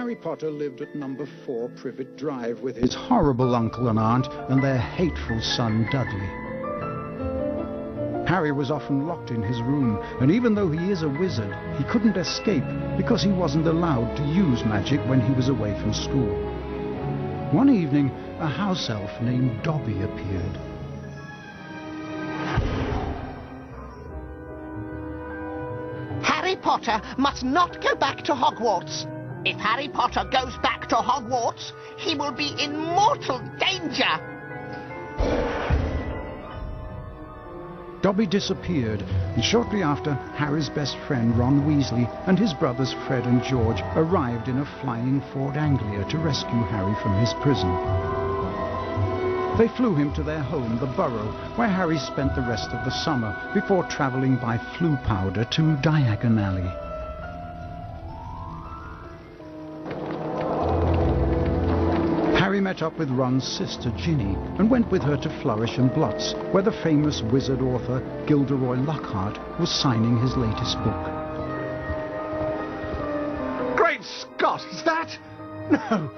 Harry Potter lived at number 4 Privet Drive with his horrible uncle and aunt and their hateful son Dudley. Harry was often locked in his room, and even though he is a wizard, he couldn't escape because he wasn't allowed to use magic when he was away from school. One evening, a house elf named Dobby appeared. Harry Potter must not go back to Hogwarts. If Harry Potter goes back to Hogwarts, he will be in mortal danger. Dobby disappeared, and shortly after, Harry's best friend Ron Weasley and his brothers Fred and George arrived in a flying Ford Anglia to rescue Harry from his prison. They flew him to their home, the Burrow, where Harry spent the rest of the summer before travelling by Floo Powder to Diagon Alley. Harry met up with Ron's sister Ginny and went with her to Flourish and Blotts, where the famous wizard author Gilderoy Lockhart was signing his latest book. Great Scott, is that? No,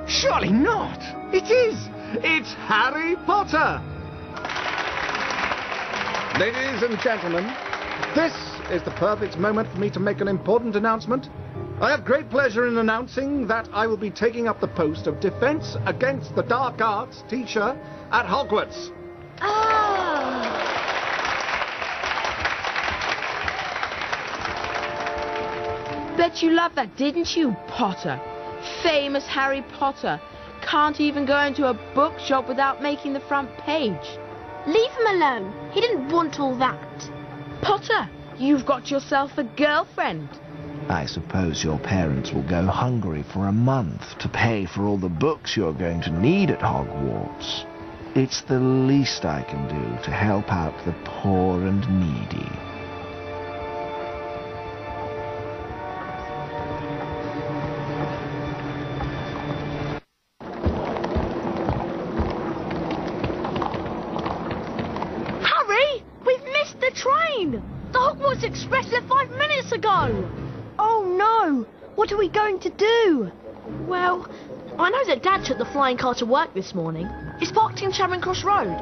surely not. It is. It's Harry Potter. Ladies and gentlemen, this is the perfect moment for me to make an important announcement. I have great pleasure in announcing that I will be taking up the post of Defense Against the Dark Arts teacher at Hogwarts. Bet you loved that, didn't you, Potter? Famous Harry Potter. Can't even go into a bookshop without making the front page. Leave him alone. He didn't want all that. Potter, you've got yourself a girlfriend. I suppose your parents will go hungry for a month to pay for all the books you're going to need at Hogwarts. It's the least I can do to help out the poor and needy. Harry, we've missed the train. The Hogwarts Express left 5 minutes ago. Oh no! What are we going to do? Well, I know that Dad took the flying car to work this morning. It's parked in Charing Cross Road.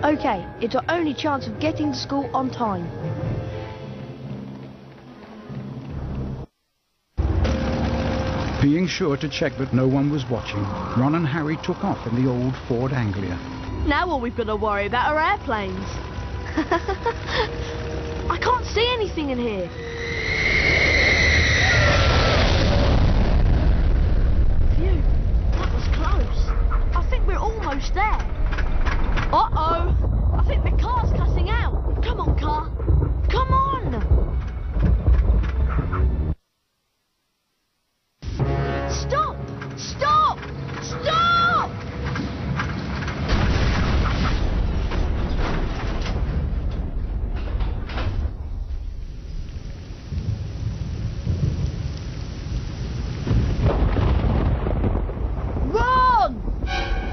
Okay, it's our only chance of getting to school on time. Being sure to check that no one was watching, Ron and Harry took off in the old Ford Anglia. Now all we've got to worry about are airplanes. I can't see anything in here. Phew, that was close. I think we're almost there. Uh-oh, I think the car's cutting out. Come on, car. Come on. Stop! Stop! Stop!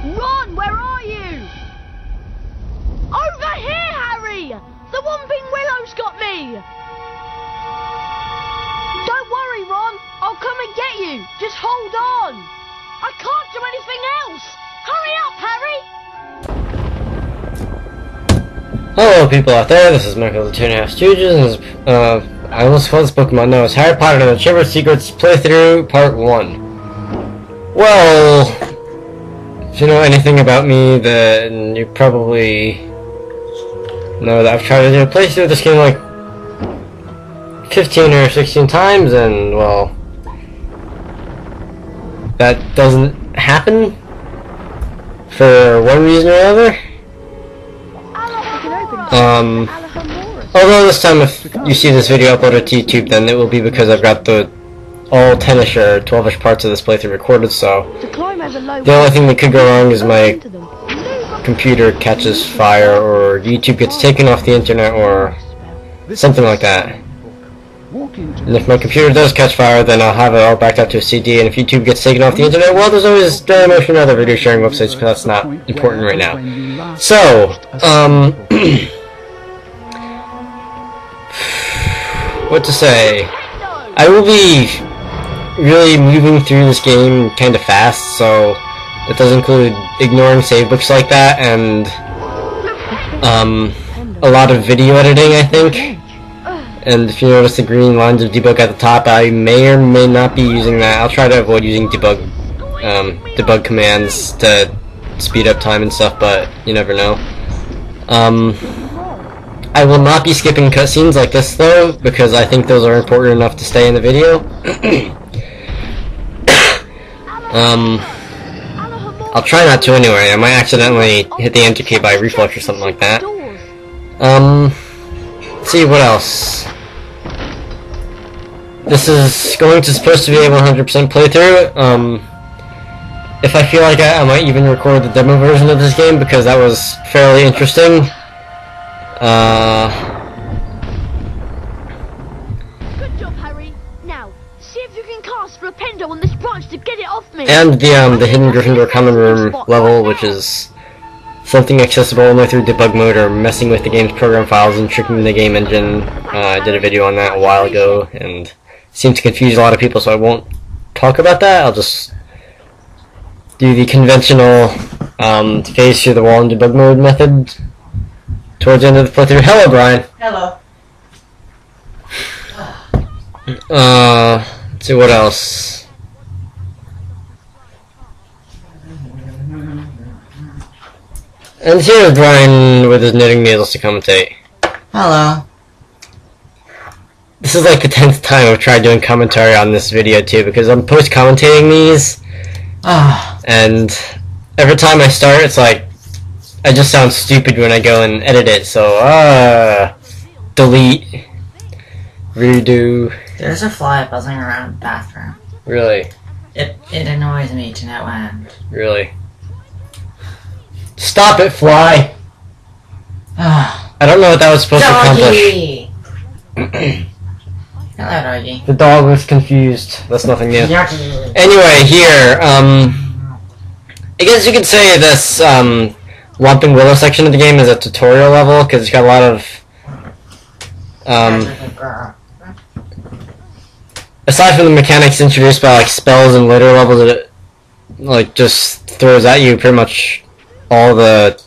Ron, where are you? Over here, Harry! The Whomping Willow's got me! Don't worry, Ron. I'll come and get you. Just hold on. I can't do anything else. Hurry up, Harry! Hello people out there, this is Michael the 2.5 Stooges, and I almost called this Pokemon now. It's Harry Potter and the Chamber of Secrets playthrough part 1. Well, if you know anything about me, then you probably know that I've tried to do a playthrough of this game like 15 or 16 times, and well, that doesn't happen for one reason or another. Although this time if you see this video uploaded to YouTube, then it will be because I've got the all 10ish or 12ish parts of this playthrough recorded, so the only thing that could go wrong is my computer catches fire, or YouTube gets taken off the internet, or something like that. And if my computer does catch fire, then I'll have it all backed up to a CD, and if YouTube gets taken off the internet, well, there's always Dailymotion and other video sharing websites, but that's not important right now. So, what to say? I will be really moving through this game kind of fast, so that does include ignoring save books like that, and a lot of video editing, I think. And if you notice the green lines of debug at the top, I may or may not be using that. I'll try to avoid using debug commands to speed up time and stuff, but you never know. I will not be skipping cutscenes like this though, because I think those are important enough to stay in the video. I'll try not to anyway. I might accidentally hit the enter key by reflex or something like that. Let's see what else. This is supposed to be a 100% playthrough. If I feel like I might even record the demo version of this game, because that was fairly interesting. Good job, Harry. Now, see if you can cast for a pendo on this branch to get it off me. And the hidden Gryffindor common room level, which is something accessible only through debug mode or messing with the game's program files and tricking the game engine. I did a video on that a while ago, and seemed to confuse a lot of people, so I won't talk about that. I'll just do the conventional phase through the wall in debug mode method towards the end of the playthrough. Hello, Brian. Hello. Let's see what else. And here's Brian with his knitting needles to commentate. Hello. This is like the 10th time I've tried doing commentary on this video too, because I'm post-commentating these, and every time I start, it's like, I just sound stupid when I go and edit it, so, delete, redo. There's a fly buzzing around the bathroom. Really? It annoys me to no end. Really? Stop it, fly! I don't know what that was supposed Doggy! to accomplish. Hello, doggy. The dog was confused. That's nothing new. Yucky. Anyway, here, I guess you could say this, Whomping Willow section of the game is a tutorial level, because it's got a lot of, aside from the mechanics introduced by, like, spells and later levels, it, like, just throws at you pretty much all the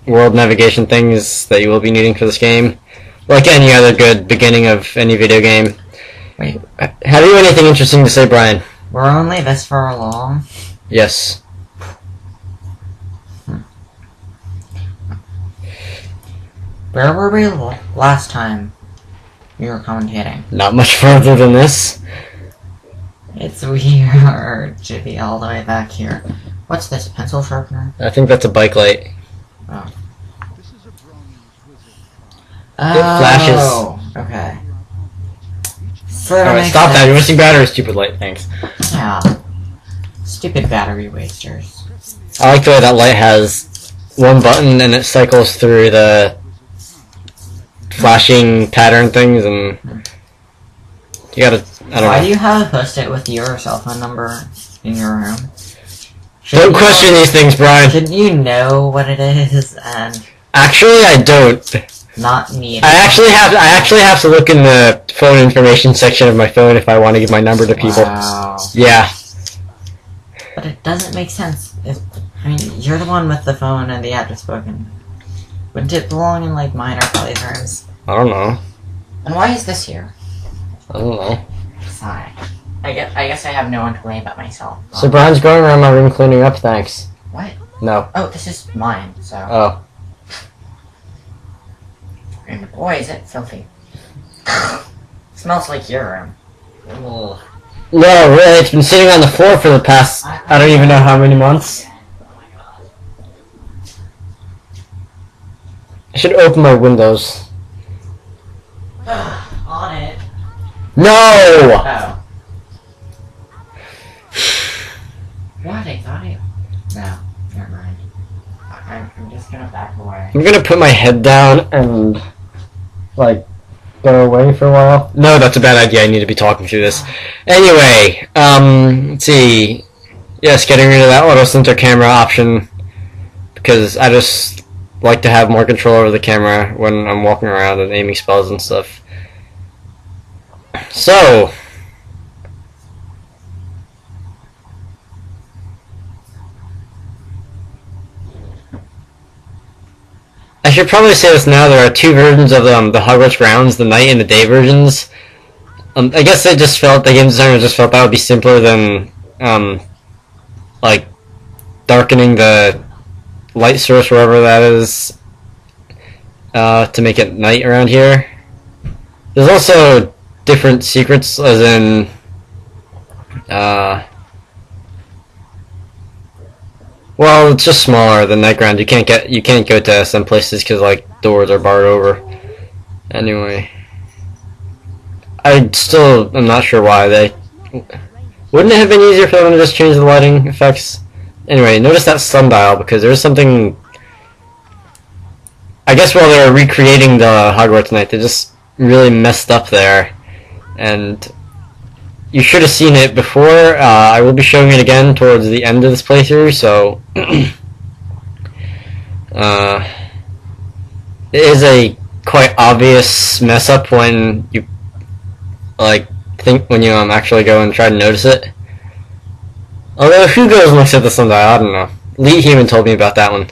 world navigation things that you will be needing for this game. Like any other good beginning of any video game. Wait. Have you anything interesting to say, Brian? We're only this far along? Yes. Where were we last time we were commentating? Not much further than this. It's weird to be all the way back here. What's this, a pencil sharpener? I think that's a bike light. Oh. It flashes. Okay. Alright, stop that. You're wasting battery, stupid light. Thanks. Yeah. Stupid battery wasters. I like the way that light has one button and it cycles through the flashing pattern things, and you gotta, I don't know. Why do you have a post-it with your cell phone number in your room? Don't question these things, Brian. Shouldn't you know what it is? And actually, I don't. Not me. I actually have to look in the phone information section of my phone if I want to give my number to people. Wow. Yeah. But it doesn't make sense. I mean, you're the one with the phone and the address book, and wouldn't it belong in, like, minor playthroughs? I don't know. And why is this here? I don't know. Sigh. I guess I have no one to blame but myself. So Brian's going around my room cleaning up, thanks. What? No. Oh, this is mine, so... Oh. And boy, is it filthy. Smells like your room. Ugh. No, really, it's been sitting on the floor for the past, I don't even know how many months. I should open my windows. On it. No! Oh. What? I thought I... No, never mind. I'm just gonna back away. I'm gonna put my head down and, like, go away for a while. No, that's a bad idea. I need to be talking through this. Anyway, let's see. Yes, getting rid of that auto center camera option, because I just like to have more control over the camera when I'm walking around and aiming spells and stuff. So, I should probably say this now. There are two versions of the Hogwarts grounds, the night and the day versions. I guess the game designers just felt that would be simpler than like darkening the light source wherever that is to make it night around here. There's also different secrets, as in well, it's just smaller than night ground. You can't go to some places because like doors are barred over. Anyway, I still am not sure why they wouldn't it have been easier for them to just change the lighting effects. Anyway, notice that sundial because there's something. I guess while they were recreating the Hogwarts night, they just really messed up there, and you should have seen it before. I will be showing it again towards the end of this playthrough, so it is a quite obvious mess up when you when you actually go and try to notice it. Although who goes and looks at the sundial? I don't know. Lee even told me about that one.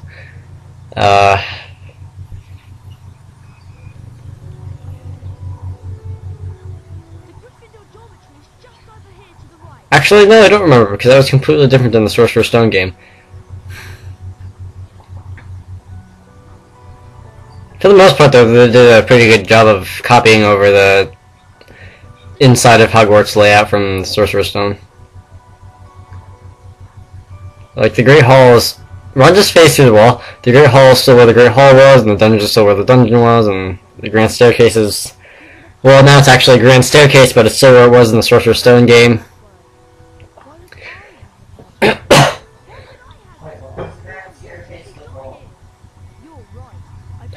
Actually, no, I don't remember, because that was completely different than the Sorcerer's Stone game. For the most part, though, they did a pretty good job of copying over the inside of Hogwarts layout from the Sorcerer's Stone. Like, the Great Hall is... Ron just faced through the wall. The Great Hall is still where the Great Hall was, and the dungeon is still where the dungeon was, and the Grand Staircase is... Well, now it's actually a Grand Staircase, but it's still where it was in the Sorcerer's Stone game.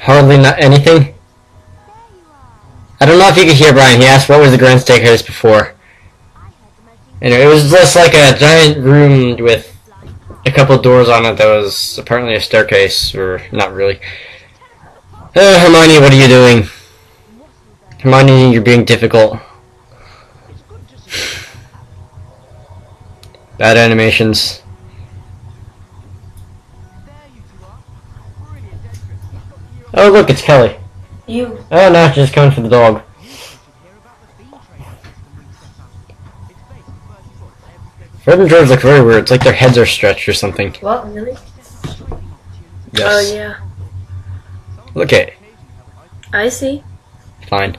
Hardly not anything. I don't know if you could hear Brian. He asked what was the Grand Staircase before. Anyway, it was just like a giant room with a couple doors on it that was apparently a staircase, or not really. Hermione, what are you doing? Hermione, you're being difficult. Bad animations. Oh look, it's Kelly. You. Oh no, she's just coming for the dog. Fred and George look very weird. It's like their heads are stretched or something. What, really? Yes. Oh yeah. Look at it. I see. Fine.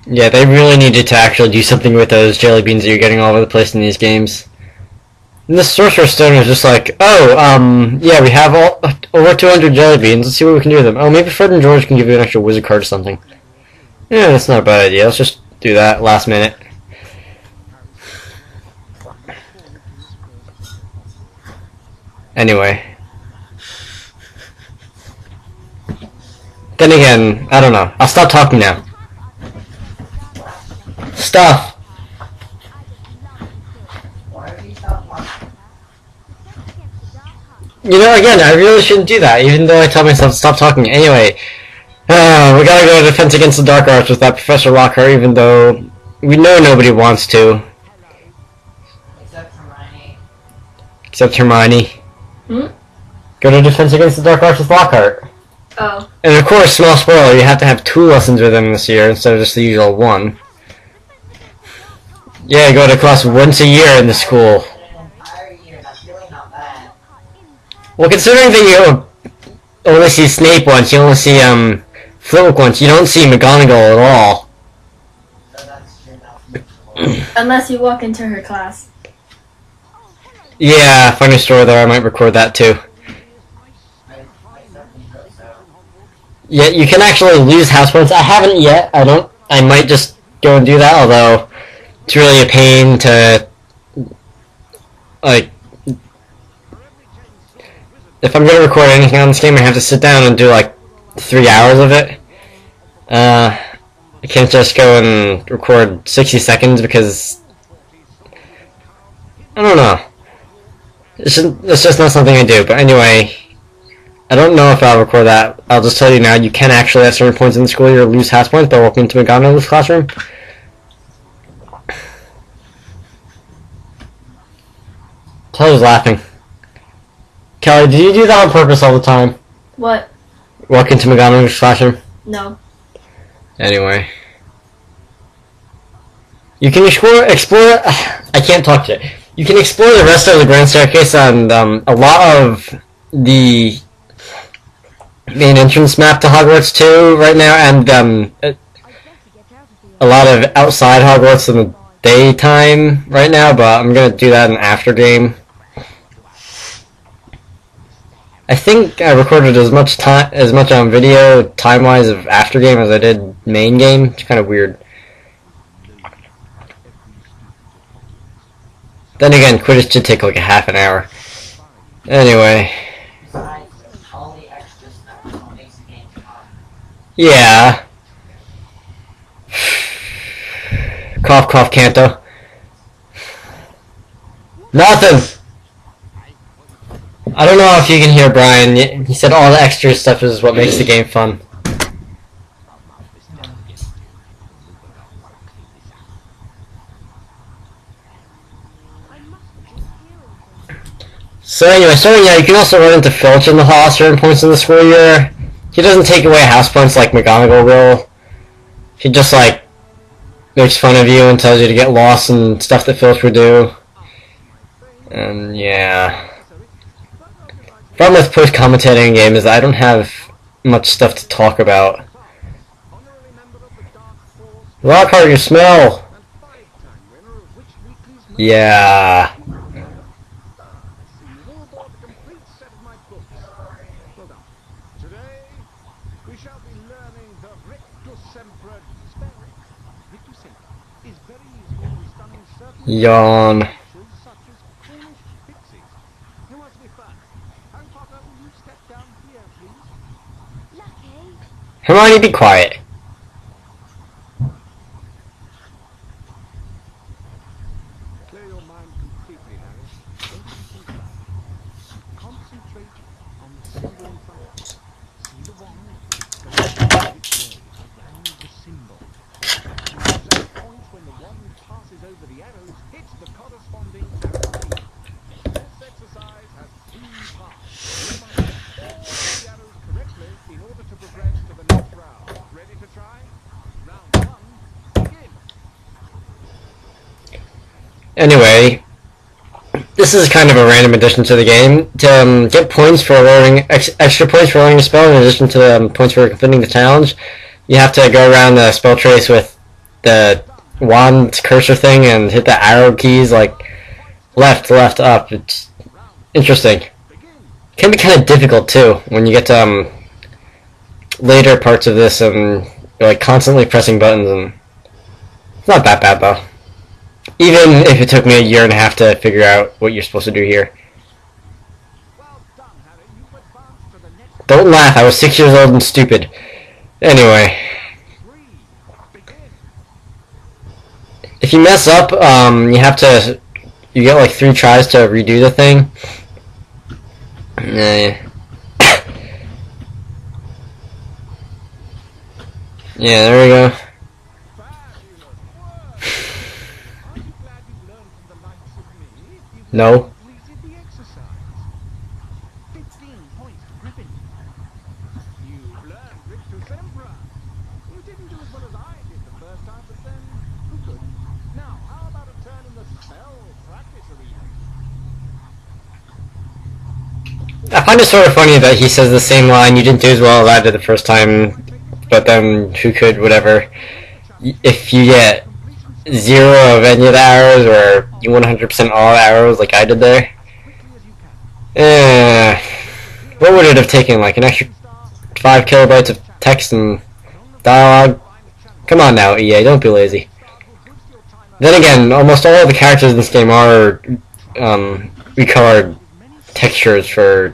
Yeah, they really needed to actually do something with those jelly beans that you're getting all over the place in these games. And this Sorcerer's Stone is just like, oh, yeah, we have over 200 jelly beans. Let's see what we can do with them. Oh, maybe Fred and George can give you an extra wizard card or something. Yeah, that's not a bad idea. Let's just do that last minute. Anyway. Then again, I don't know. I'll stop talking now. Stuff. You know, again, I really shouldn't do that, even though I tell myself to stop talking. Anyway, we gotta go to Defense Against the Dark Arts with that Professor Lockhart, even though we know nobody wants to. Except Hermione. Except Hermione. Hmm? Go to Defense Against the Dark Arts with Lockhart. Oh. And of course, small spoiler, you have to have 2 lessons with him this year instead of just the usual 1. Yeah, you go to class once a year in the school. Well, considering that you only see Snape once, you only see Flitwick once, you don't see McGonagall at all. Unless you walk into her class. Yeah, funny story there, I might record that too. Yeah, you can actually lose house points. I haven't yet, I might just go and do that, although it's really a pain to, like, if I'm going to record anything on this game, I have to sit down and do, like, 3 hours of it. I can't just go and record 60 seconds because, I don't know. It's just not something I do. But anyway, I don't know if I'll record that. I'll just tell you now, you can actually at certain points in the school year lose house points by walking into McGonagall's classroom. Kelly's laughing. Kelly, did you do that on purpose all the time? What? Walk into McGonagall's classroom? No. Anyway. You can explore... I can't talk to you. You can explore the rest of the Grand Staircase and a lot of the main entrance map to Hogwarts too right now, and a lot of outside Hogwarts in the daytime right now, but I'm going to do that in after game. I think I recorded as much on video time-wise of after game as I did main game. It's kind of weird. Then again, Quidditch should take like a half an hour. Anyway. Yeah. Cough, cough, Canto. Nothing! I don't know if you can hear Brian. He said all the extra stuff is what makes the game fun. So anyway, yeah, you can also run into Filch in the hall at certain points in the school year. He doesn't take away house points like McGonagall will. He just, like, makes fun of you and tells you to get lost and stuff that Filch would do. And, yeah. Problem with post-commentating a game is that I don't have much stuff to talk about. Lockhart, you smell! Yeah. Today, we shall be learning the Rictusempra spelling. Rictusempra is very useful in stunning certain Yawn. creatures such as foolish pixies. Who wants to be first? Harry Potter, will you step down here, please? Lucky. Hermione, be quiet. Clear your mind completely, Harry. Don't think about it. Concentrate on the symbol in front of you. See the wand? Go which way around the symbol. At the exact point when the wand passes over the arrows, hit the corresponding arrow key. This exercise has 3 parts. You must hit all 3 arrows correctly in order to progress to the next round. Ready to try? Round 1, begin. Anyway, this is kind of a random addition to the game. To get points for learning, extra points for learning a spell in addition to the points for completing the challenge, you have to go around the spell trace with the wand cursor thing and hit the arrow keys like left, left, up. It's interesting. Can be kind of difficult too when you get to later parts of this and you're like constantly pressing buttons, and it's not that bad though. Even if it took me a year and a half to figure out what you're supposed to do here. Don't laugh, I was 6 years old and stupid. Anyway. If you mess up, you get like 3 tries to redo the thing. Yeah, there we go. No. 15 points to Griffin. You've learned Rictusempra. You didn't do as well as I did the first time, but then who could? Now, how about a turn in the spell practice arena? I find it sort of funny that he says the same line, you didn't do as well as I did the first time, but then who could, whatever. If you get 0 of any of the arrows, or you 100% all arrows like I did there. What would it have taken, like an extra 5 kilobytes of text and dialogue? Come on now, EA, don't be lazy. Then again, almost all of the characters in this game are recolored textures for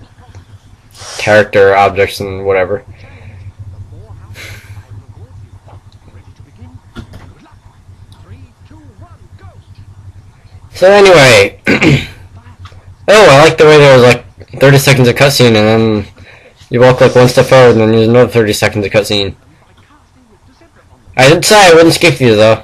character objects and whatever. So anyway, Oh, I like the way there was like 30 seconds of cutscene and then you walk like one step forward and then there's another 30 seconds of cutscene. I did say I wouldn't skip these though.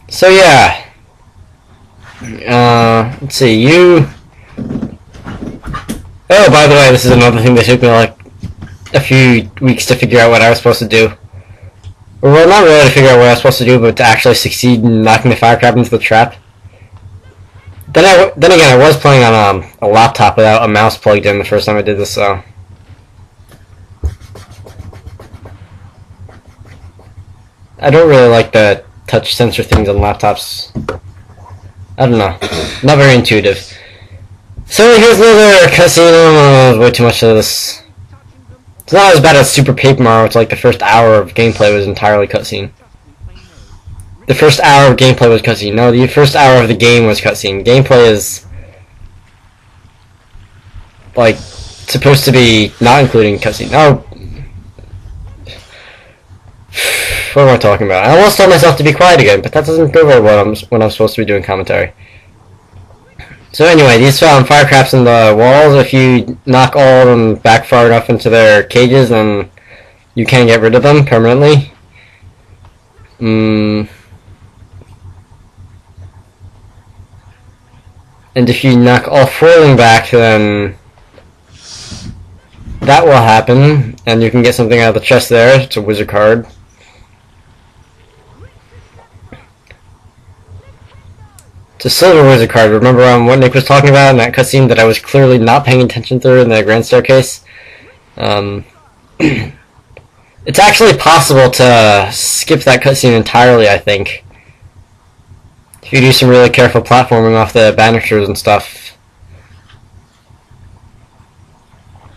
So yeah, let's see, you... Oh, by the way, this is another thing that took me like a few weeks to figure out what I was supposed to do. Well, not really to figure out what I was supposed to do, but to actually succeed in knocking the fire crab into the trap. Then again, I was playing on a laptop without a mouse plugged in the first time I did this, so... I don't really like the touch sensor things on laptops. I don't know. Not very intuitive. So here's another cutscene. Way too much of this. It's not as bad as Super Paper Mario, which like the first hour of gameplay was entirely cutscene. The first hour of gameplay was cutscene. No, the first hour of the game was cutscene. Gameplay is like supposed to be not including cutscene. Oh. What am I talking about? I almost told myself to be quiet again, but that doesn't go very well when I'm supposed to be doing commentary. So anyway, these fire traps in the walls, if you knock all of them back far enough into their cages, then you can get rid of them permanently. And if you knock all 4 of them back, then that will happen, and you can get something out of the chest there. It's a wizard card. It's a silver wizard card. Remember what Nick was talking about in that cutscene that I was clearly not paying attention to in the grand staircase? It's actually possible to skip that cutscene entirely, I think. If you do some really careful platforming off the banisters and stuff.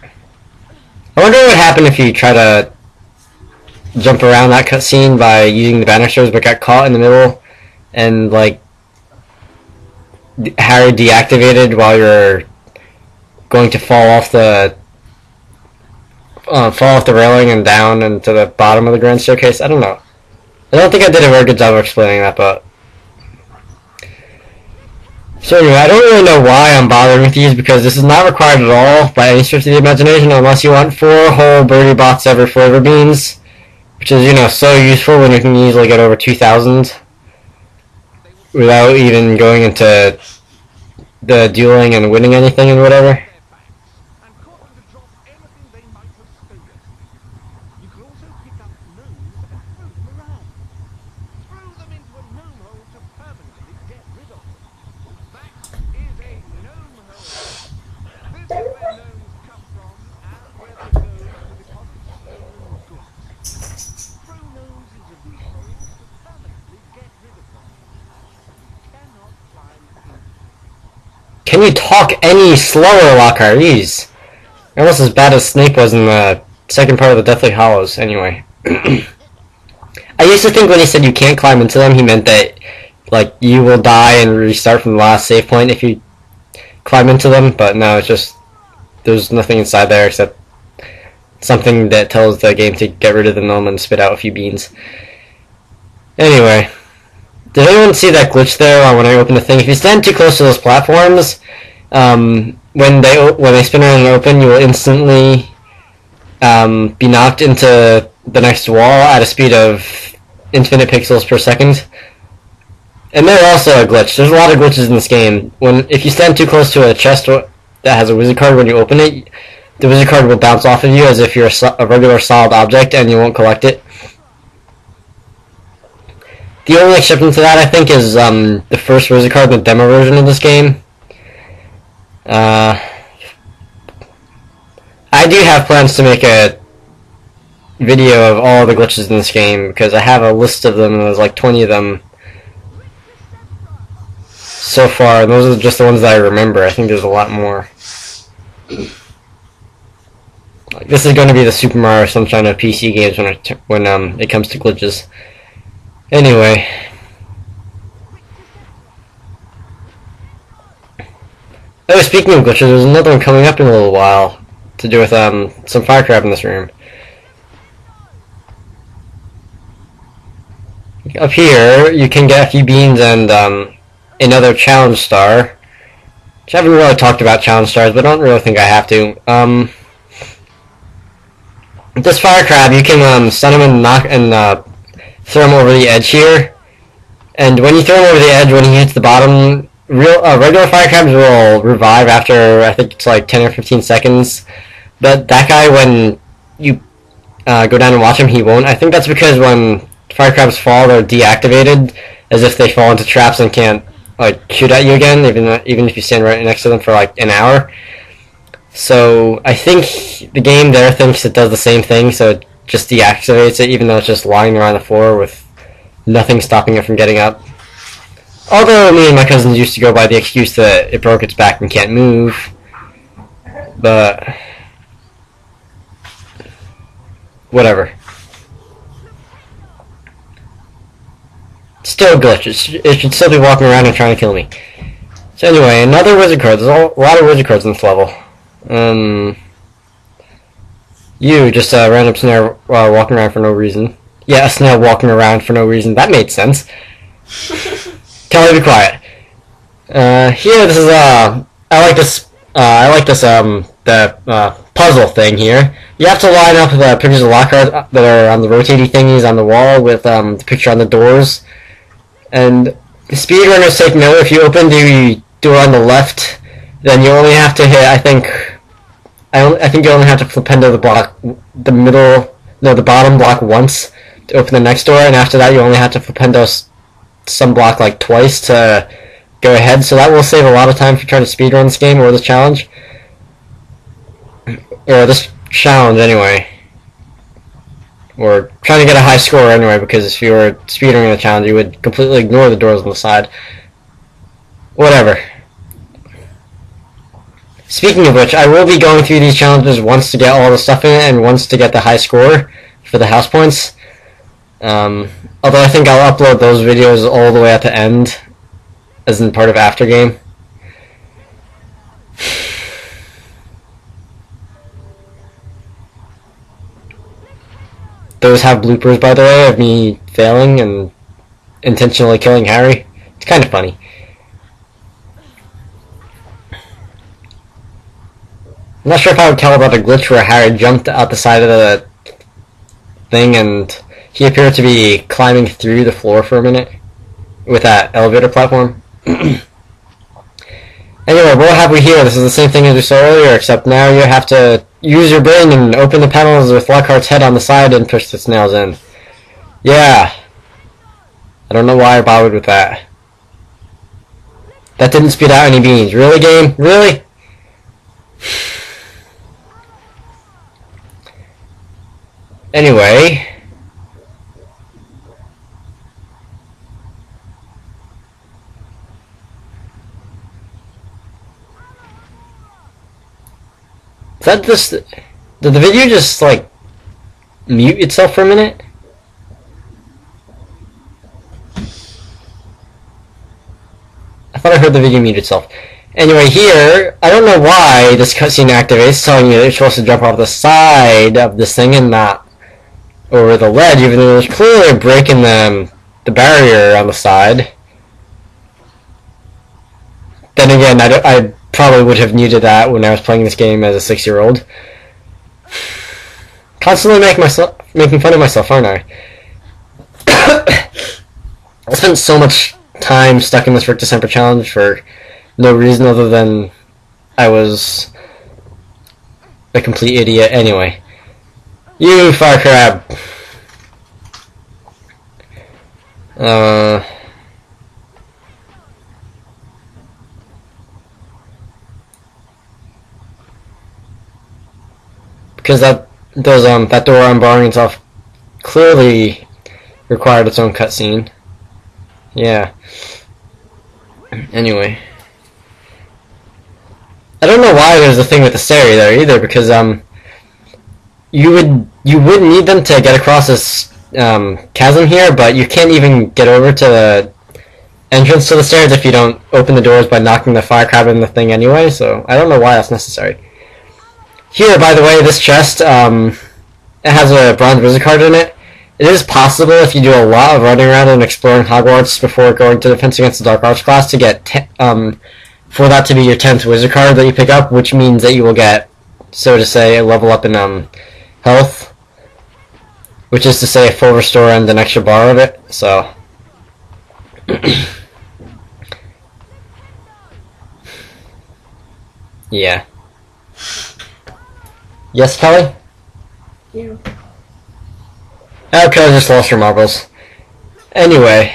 I wonder what would happen if you try to jump around that cutscene by using the banisters but got caught in the middle and, like, Harry deactivated while you're going to fall off the railing and down into the bottom of the grand staircase. I don't know. I don't think I did a very good job of explaining that, but so anyway, I don't really know why I'm bothering with these because this is not required at all by any stretch of the imagination unless you want 4 whole birdie bots every flavor beans, which is, you know, so useful when you can easily get over 2,000. Without even going into the dueling and winning anything and whatever. Can you talk any slower, Lockhart? Jeez. Almost as bad as Snape was in the second part of the Deathly Hallows, anyway. I used to think when he said you can't climb into them, he meant that, like, you will die and restart from the last save point if you climb into them, but no, it's just, there's nothing inside there except something that tells the game to get rid of the gnome and spit out a few beans. Anyway. Did anyone see that glitch there when I opened the thing? If you stand too close to those platforms, when they spin around and open, you will instantly be knocked into the next wall at a speed of infinite pixels per second. And they're also a glitch. There's a lot of glitches in this game. If you stand too close to a chest that has a wizard card when you open it, the wizard card will bounce off of you as if you're a regular solid object and you won't collect it. The only exception to that, I think, is the first wizard card in the demo version of this game. I do have plans to make a video of all the glitches in this game, because I have a list of them, and there's like 20 of them so far, and those are just the ones that I remember. I think there's a lot more. Like, this is going to be the Super Mario Sunshine of PC games when it comes to glitches. Anyway. Oh, speaking of glitches, there's another one coming up in a little while to do with some fire crab in this room. Up here, you can get a few beans and another challenge star. Which I haven't really talked about challenge stars, but I don't really think I have to. This fire crab, you can stun him and throw him over the edge here. And when you throw him over the edge, when he hits the bottom, regular fire crabs will revive after, I think it's like 10 or 15 seconds. But that guy, when you go down and watch him, he won't. I think that's because when fire crabs fall, they're deactivated, as if they fall into traps and can't like shoot at you again, even if you stand right next to them for like an hour. So I think the game there thinks it does the same thing, so it just deactivates it, even though it's just lying around the floor with nothing stopping it from getting up. Although me and my cousins used to go by the excuse that it broke its back and can't move, but whatever. Still a glitch. It should still be walking around and trying to kill me. So anyway, another wizard card. There's a lot of wizard cards in this level. You, just a random snail walking around for no reason. Yeah, a snail walking around for no reason. That made sense. Tell me to be quiet. Here, this is, I like this, the puzzle thing here. You have to line up the pictures of lock cards that are on the rotating thingies on the wall with, the picture on the doors. And speedrunners take note, if you open the door on the left, then you only have to hit, I think you only have to flipendo the bottom block once to open the next door, and after that you only have to flipendo some block like twice to go ahead, so that will save a lot of time if you try to speedrun this game, or this challenge. Or this challenge, anyway. Or trying to get a high score anyway, because if you were speedrunning the challenge, you would completely ignore the doors on the side. Whatever. Speaking of which, I will be going through these challenges once to get all the stuff in it, and once to get the high score for the house points. Although I think I'll upload those videos all the way at the end, as in part of Aftergame. Those have bloopers, by the way, of me failing and intentionally killing Harry. It's kind of funny. I'm not sure if I would tell about the glitch where Harry jumped out the side of the thing and he appeared to be climbing through the floor for a minute with that elevator platform. Anyway, what have we here? This is the same thing as we saw earlier, except now you have to use your brain and open the panels with Lockhart's head on the side and push the snails in. Yeah. I don't know why I bothered with that. That didn't spit out any beans. Really, game? Really? Anyway. Is that just... Did the video just, like, mute itself for a minute? I thought I heard the video mute itself. Anyway, here, I don't know why this cutscene activates, telling you that you're supposed to jump off the side of this thing and not over the ledge, even though there's clearly a break in the barrier on the side. Then again, I probably would have muted that when I was playing this game as a 6-year-old. Constantly making fun of myself, aren't I? I spent so much time stuck in this Rictusempra challenge for no reason other than I was a complete idiot. Anyway. You fire crab! Because that door unbarring itself clearly required its own cutscene. Yeah. Anyway. I don't know why there's a thing with the stair there either, because you would need them to get across this chasm here, but you can't even get over to entrance to the stairs if you don't open the doors by knocking the fire crab in the thing anyway, so I don't know why that's necessary. Here, by the way, this chest, it has a bronze wizard card in it. It is possible, if you do a lot of running around and exploring Hogwarts before going to Defense Against the Dark Arts class, to get, for that to be your 10th wizard card that you pick up, which means that you will get, so to say, a level up in, health. Which is to say a full restore and an extra bar of it, so... yeah. Yes, Kelly? Yeah. Okay, I just lost your marbles. Anyway.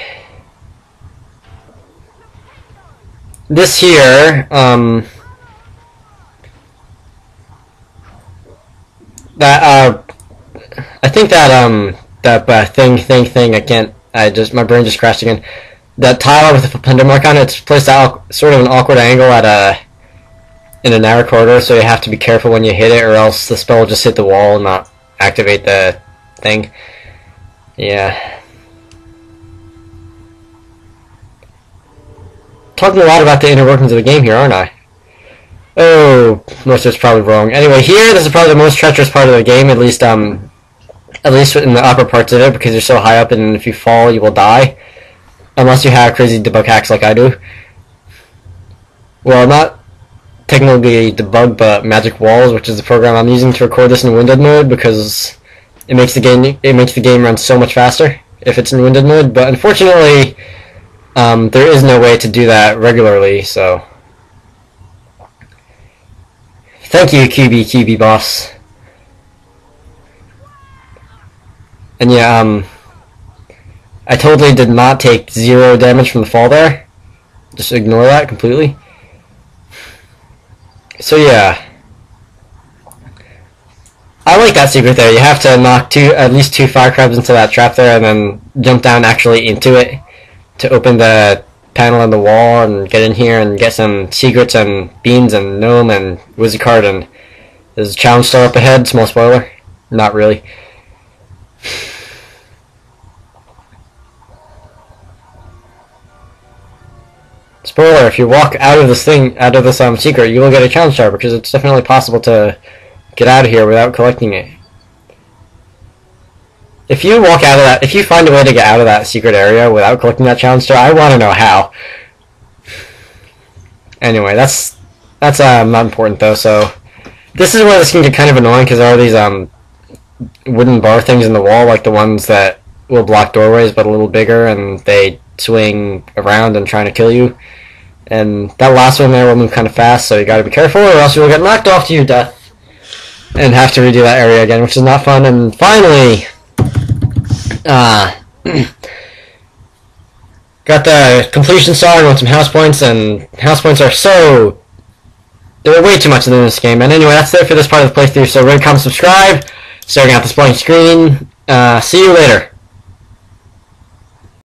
This here, I think that thing, my brain just crashed again. That tile with the plunder mark on it, it's placed out sort of an awkward angle in a narrow corridor, so you have to be careful when you hit it, or else the spell will just hit the wall and not activate the thing. Yeah. Talking a lot about the inner workings of the game here, aren't I? Oh, most of it's probably wrong. Anyway, here, this is probably the most treacherous part of the game, at least in the upper parts of it, because you're so high up, and if you fall, you will die. Unless you have crazy debug hacks like I do. Well, not technically debug, but Magic Walls, which is the program I'm using to record this in windowed mode, because it makes the game run so much faster if it's in windowed mode. But unfortunately, there is no way to do that regularly. So, thank you, QB boss. And yeah, I totally did not take 0 damage from the fall there. Just ignore that completely. So yeah, I like that secret there. You have to knock at least 2 fire crabs into that trap there, and then jump down actually into it to open the panel on the wall and get in here and get some secrets and beans and gnome and wizard card, and there's a challenge star up ahead. Small spoiler, not really. Spoiler, if you walk out of this secret, you will get a challenge star, because it's definitely possible to get out of here without collecting it. If you walk out of that, if you find a way to get out of that secret area without collecting that challenge star, I want to know how. Anyway, that's not important though, so... This is where this can get kind of annoying, because there are these, wooden bar things in the wall, like the ones that will block doorways, but a little bigger, and they swing around and trying to kill you. And that last one there will move kind of fast, so you gotta be careful, or else you will get knocked off to your death and have to redo that area again, which is not fun. And finally, got the completion star and want some house points, and house points are they're way too much in this game. And anyway, that's it for this part of the playthrough, so rate, comment, subscribe, staring at this blank screen. See you later.